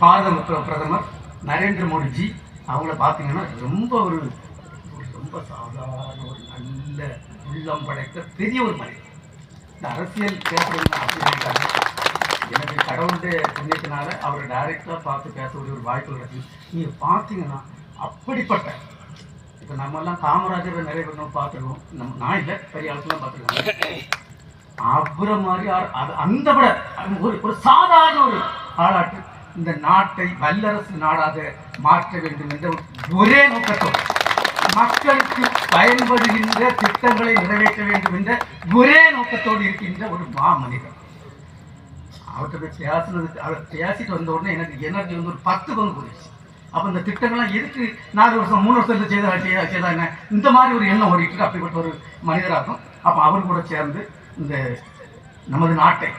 பாரத பிரதமர் நரேந்திர மோடிஜி அவங்கள பார்த்தீங்கன்னா ரொம்ப சாதாரண ஒரு நல்ல உள்ளம் படைத்த பெரிய ஒரு மனிதர். இந்த அரசியல் பேசுறதுன்னா அப்படி இருக்காங்க. எனக்கு கடவுளுடைய புண்ணியத்தினால அவரை டைரெக்டாக பார்த்து பேசக்கூடிய ஒரு வாய்ப்பு கிடைச்சி. நீங்கள் பார்த்தீங்கன்னா அப்படிப்பட்ட இப்போ நம்மெல்லாம் காமராஜரை நிறைய பேர் நம்ம பார்த்துருக்கோம். நான் இல்லை, பெரிய ஆளுக்கெல்லாம் பார்த்துருக்காங்க. அவரை மாதிரி அந்த விட ஒரு சாதாரண ஒரு ஆளாட்டு இந்த நாட்டை வல்லரசு நாடாக மாற்ற வேண்டும் என்ற ஒரே நோக்கத்தோடு, மக்களுக்கு பயன்படுகின்ற திட்டங்களை நிறைவேற்ற வேண்டும் என்ற ஒரே நோக்கத்தோடு இருக்கின்ற ஒரு மாமனிதர். அவர்கிட்ட பேசுனதுக்கு அவர் பேசிட்டு வந்த உடனே எனக்கு எனர்ஜி வந்து ஒரு 10 பங்கு போயிடுச்சு. அப்போ இந்த திட்டங்கள்லாம் எதுக்கு 4 வருஷம் 3 வருஷத்தில் செய்தாங்க, இந்த மாதிரி ஒரு எண்ணம் ஓடிட்டு அப்படிப்பட்ட ஒரு மனிதராகும். அப்போ அவர் கூட சேர்ந்து இந்த நமது நாட்டை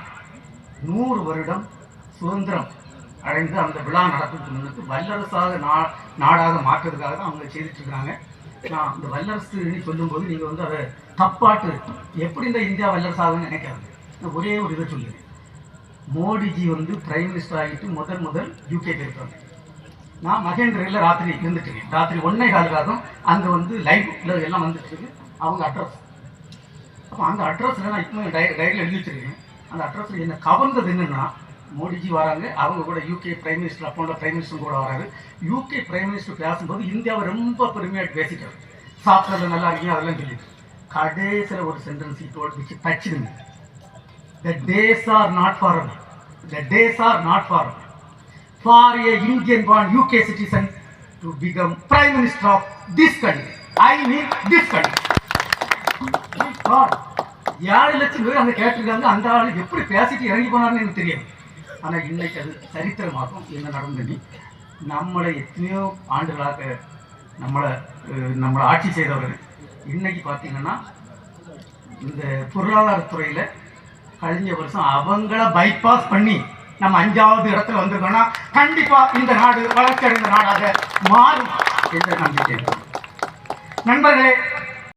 100 வருடம் சுதந்திரம் அடைந்து அந்த விழா நடத்துறதுக்கு முன்னுக்கு வல்லரசாக நாடாக மாற்றுறதுக்காக தான் அவங்க செய்துட்டு இருக்காங்க. நான் இந்த வல்லரசு சொல்லும்போது நீங்கள் வந்து அதை தப்பாட்டு எப்படி இந்த இந்தியா வல்லரசாகுன்னு நினைக்கிறாங்க. நான் ஒரே ஒரு இதை சொல்லுவேன். மோடிஜி வந்து பிரைம் மினிஸ்டர் ஆகிட்டு முதல் யூகே போயிருக்காங்க. நான் மகேந்திரையில் ராத்திரி இருந்துட்டுருக்கேன். ராத்திரி 1:15 அங்கே வந்து லைவ்ல எல்லாம் வந்துட்டு இருக்கு அவங்க அட்ரஸ். அப்போ அந்த அட்ரஸில் நான் இப்போ டைரியில் எழுதி வச்சிருக்கேன். அந்த அட்ரஸில் என்ன கவர்ந்தது என்னென்னா, மோடிஜி வராங்க, அவங்க கூட யூகே பிரைம் மினிஸ்டர் அப்போ பிரைம் மினிஸ்டர் கூட வராங்க. யூகே பிரைம் மினிஸ்டர் பேசும்போது இந்தியாவை ரொம்ப பெருமையாக பேசிட்டார். சாப்பிட்றது நல்லா இருக்கீங்க அதெல்லாம் சொல்லிட்டு கடைசியில் ஒரு சென்டென்ஸ் இப்போ வச்சு தச்சிருங்க. The days are not far away. The days are not far away for a Indian-born UK citizen to become Prime Minister of this country. I mean this country. God, 7 லட்சம் பேர் அங்கே கேட்டிருக்காங்க. அந்த ஆள் எப்படி பேசிட்டு இறங்கி போனார்னு எனக்கு தெரியாது. ஆனால் இன்னைக்கு அது சரித்திரமாகும். என்ன நடந்தது, நம்மளை எத்தனையோ ஆண்டுகளாக நம்மளை ஆட்சி செய்தவர்கள் இன்னைக்கு பார்த்தீங்கன்னா இந்த பொருளாதாரத்துறையில் கழிஞ்ச வருஷம் அவங்கள பைபாஸ் பண்ணி நம்ம 5வது இடத்துல வந்திருக்கோம்னா கண்டிப்பா இந்த நாடு வளர்ச்சி அடைந்த நாடாக மாறும் என்ற நம்பிக்கை. நண்பர்களே,